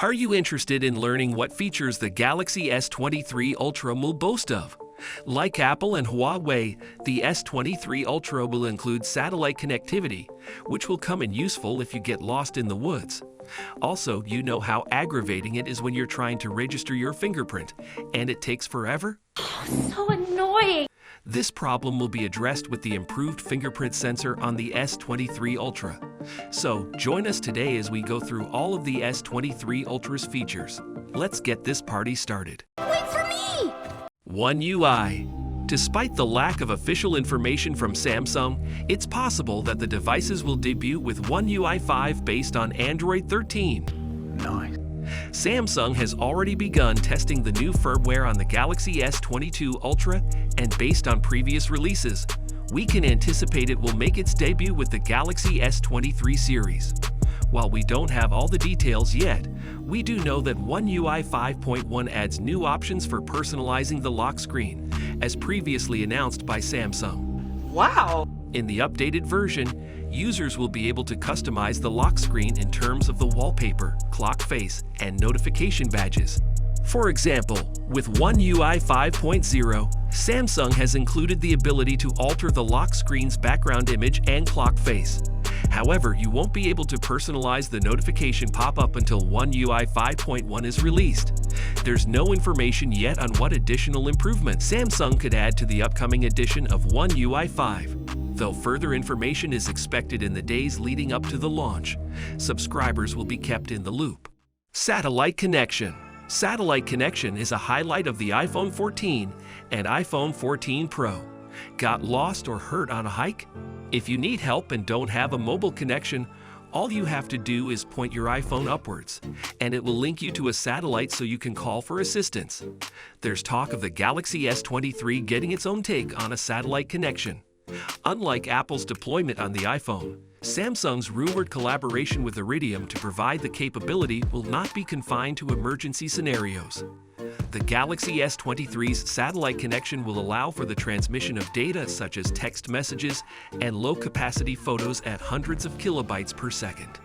Are you interested in learning what features the Galaxy S23 Ultra will boast of? Like Apple and Huawei, the S23 Ultra will include satellite connectivity, which will come in useful if you get lost in the woods. Also, you know how aggravating it is when you're trying to register your fingerprint, and it takes forever? So annoying! This problem will be addressed with the improved fingerprint sensor on the S23 Ultra. So, join us today as we go through all of the S23 Ultra's features. Let's get this party started. Wait for me! OneUI. Despite the lack of official information from Samsung, it's possible that the devices will debut with OneUI 5 based on Android 13. Nice. Samsung has already begun testing the new firmware on the Galaxy S22 Ultra, and based on previous releases, we can anticipate it will make its debut with the Galaxy S23 series. While we don't have all the details yet, we do know that OneUI 5.1 adds new options for personalizing the lock screen, as previously announced by Samsung. Wow! In the updated version, users will be able to customize the lock screen in terms of the wallpaper, clock face, and notification badges. For example, with OneUI 5.0, Samsung has included the ability to alter the lock screen's background image and clock face. However, you won't be able to personalize the notification pop-up until OneUI 5.1 is released. There's no information yet on what additional improvements Samsung could add to the upcoming edition of OneUI 5. Though further information is expected in the days leading up to the launch, subscribers will be kept in the loop. Satellite connection. Satellite connection is a highlight of the iPhone 14 and iPhone 14 Pro. Got lost or hurt on a hike? If you need help and don't have a mobile connection, all you have to do is point your iPhone upwards, and it will link you to a satellite so you can call for assistance. There's talk of the Galaxy S23 getting its own take on a satellite connection. Unlike Apple's deployment on the iPhone, Samsung's rumored collaboration with Iridium to provide the capability will not be confined to emergency scenarios. The Galaxy S23's satellite connection will allow for the transmission of data such as text messages and low-capacity photos at hundreds of kilobytes per second.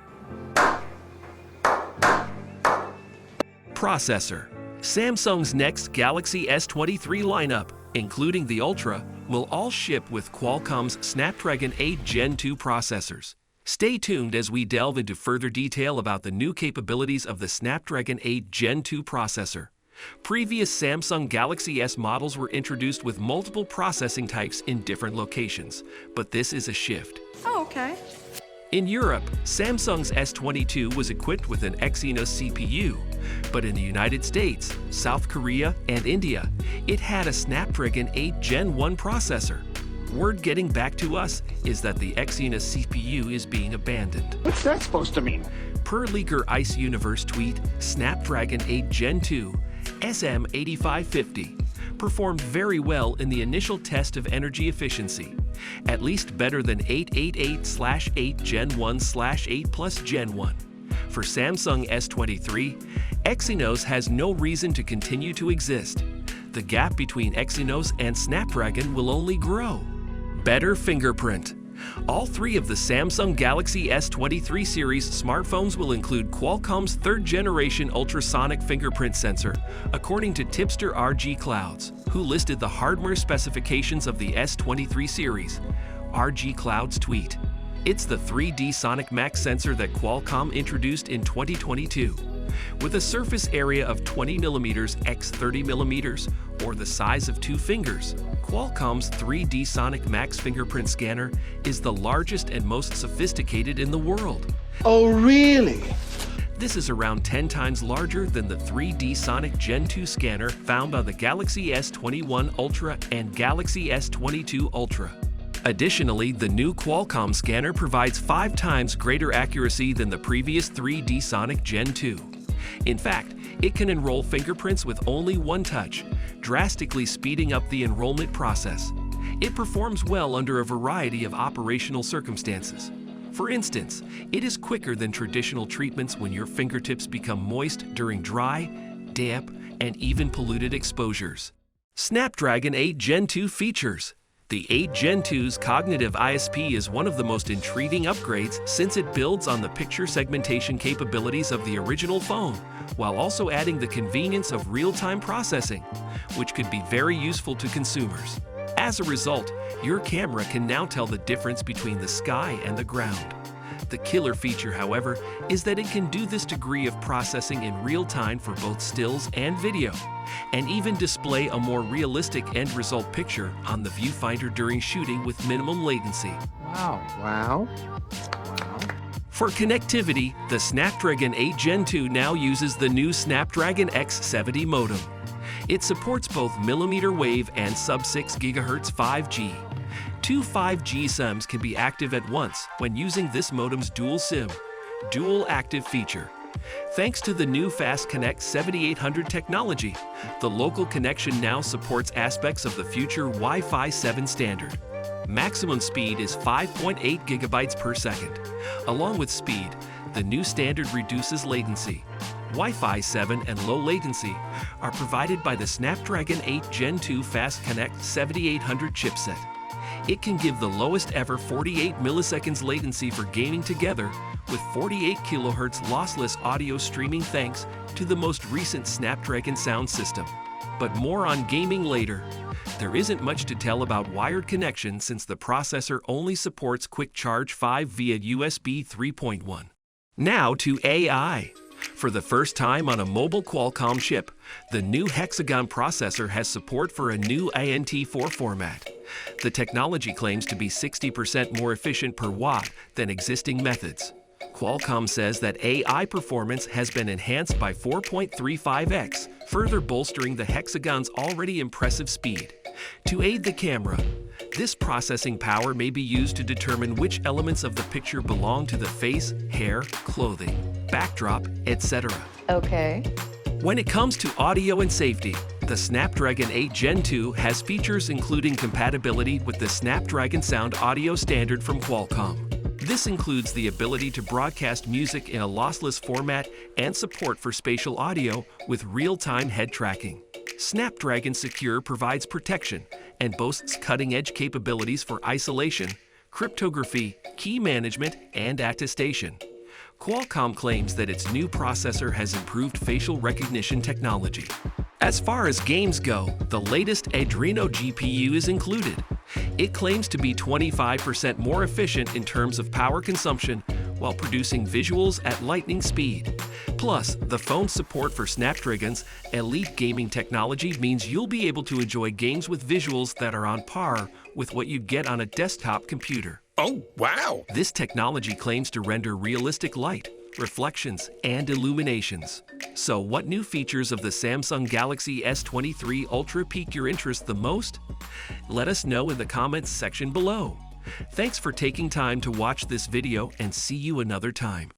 Processor. Samsung's next Galaxy S23 lineup, including the Ultra, will all ship with Qualcomm's Snapdragon 8 Gen 2 processors. Stay tuned as we delve into further detail about the new capabilities of the Snapdragon 8 Gen 2 processor. Previous Samsung Galaxy S models were introduced with multiple processing types in different locations, but this is a shift. Oh, okay. In Europe, Samsung's S22 was equipped with an Exynos CPU, but in the United States, South Korea, and India, it had a Snapdragon 8 Gen 1 processor. Word getting back to us is that the Exynos CPU is being abandoned. What's that supposed to mean? Per leaker Ice Universe tweet, Snapdragon 8 Gen 2 SM8550 performed very well in the initial test of energy efficiency, at least better than 888/8 Gen 1/8 plus Gen 1. For Samsung S23, Exynos has no reason to continue to exist. The gap between Exynos and Snapdragon will only grow. Better fingerprint. All three of the Samsung Galaxy S23 series smartphones will include Qualcomm's third-generation ultrasonic fingerprint sensor, according to tipster RG Clouds, who listed the hardware specifications of the S23 series. RG Clouds tweet, "It's the 3D Sonic Max sensor that Qualcomm introduced in 2022. With a surface area of 20mm x 30mm, or the size of 2 fingers, Qualcomm's 3D Sonic Max fingerprint scanner is the largest and most sophisticated in the world." Oh, really? This is around 10 times larger than the 3D Sonic Gen 2 scanner found on the Galaxy S21 Ultra and Galaxy S22 Ultra. Additionally, the new Qualcomm scanner provides 5 times greater accuracy than the previous 3D Sonic Gen 2. In fact, it can enroll fingerprints with only one touch, drastically speeding up the enrollment process. It performs well under a variety of operational circumstances. For instance, it is quicker than traditional treatments when your fingertips become moist during dry, damp, and even polluted exposures. Snapdragon 8 Gen 2 features. The 8 Gen 2's cognitive ISP is one of the most intriguing upgrades since it builds on the picture segmentation capabilities of the original phone, while also adding the convenience of real-time processing, which could be very useful to consumers. As a result, your camera can now tell the difference between the sky and the ground. The killer feature, however, is that it can do this degree of processing in real time for both stills and video, and even display a more realistic end result picture on the viewfinder during shooting with minimum latency. Wow. For connectivity, the Snapdragon 8 Gen 2 now uses the new Snapdragon X70 modem. It supports both millimeter wave and sub-6 GHz 5G. Two 5G SIMs can be active at once when using this modem's dual SIM, dual active feature. Thanks to the new Fast Connect 7800 technology, the local connection now supports aspects of the future Wi-Fi 7 standard. Maximum speed is 5.8 gigabytes per second. Along with speed, the new standard reduces latency. Wi-Fi 7 and low latency are provided by the Snapdragon 8 Gen 2 Fast Connect 7800 chipset. It can give the lowest ever 48 milliseconds latency for gaming together with 48 kHz lossless audio streaming thanks to the most recent Snapdragon sound system. But more on gaming later. There isn't much to tell about wired connection since the processor only supports Quick Charge 5 via USB 3.1. Now to AI. For the first time on a mobile Qualcomm chip, the new Hexagon processor has support for a new ANT4 format. The technology claims to be 60% more efficient per watt than existing methods. Qualcomm says that AI performance has been enhanced by 4.35x, further bolstering the Hexagon's already impressive speed. To aid the camera, this processing power may be used to determine which elements of the picture belong to the face, hair, clothing, backdrop, etc. Okay. When it comes to audio and safety, the Snapdragon 8 Gen 2 has features including compatibility with the Snapdragon Sound Audio standard from Qualcomm. This includes the ability to broadcast music in a lossless format and support for spatial audio with real-time head tracking. Snapdragon Secure provides protection and boasts cutting-edge capabilities for isolation, cryptography, key management, and attestation. Qualcomm claims that its new processor has improved facial recognition technology. As far as games go, the latest Adreno GPU is included. It claims to be 25% more efficient in terms of power consumption while producing visuals at lightning speed. Plus, the phone's support for Snapdragon's elite gaming technology means you'll be able to enjoy games with visuals that are on par with what you get on a desktop computer. Oh, wow! This technology claims to render realistic light, reflections, and illuminations. So what new features of the Samsung Galaxy S23 Ultra pique your interest the most? Let us know in the comments section below. Thanks for taking time to watch this video and see you another time.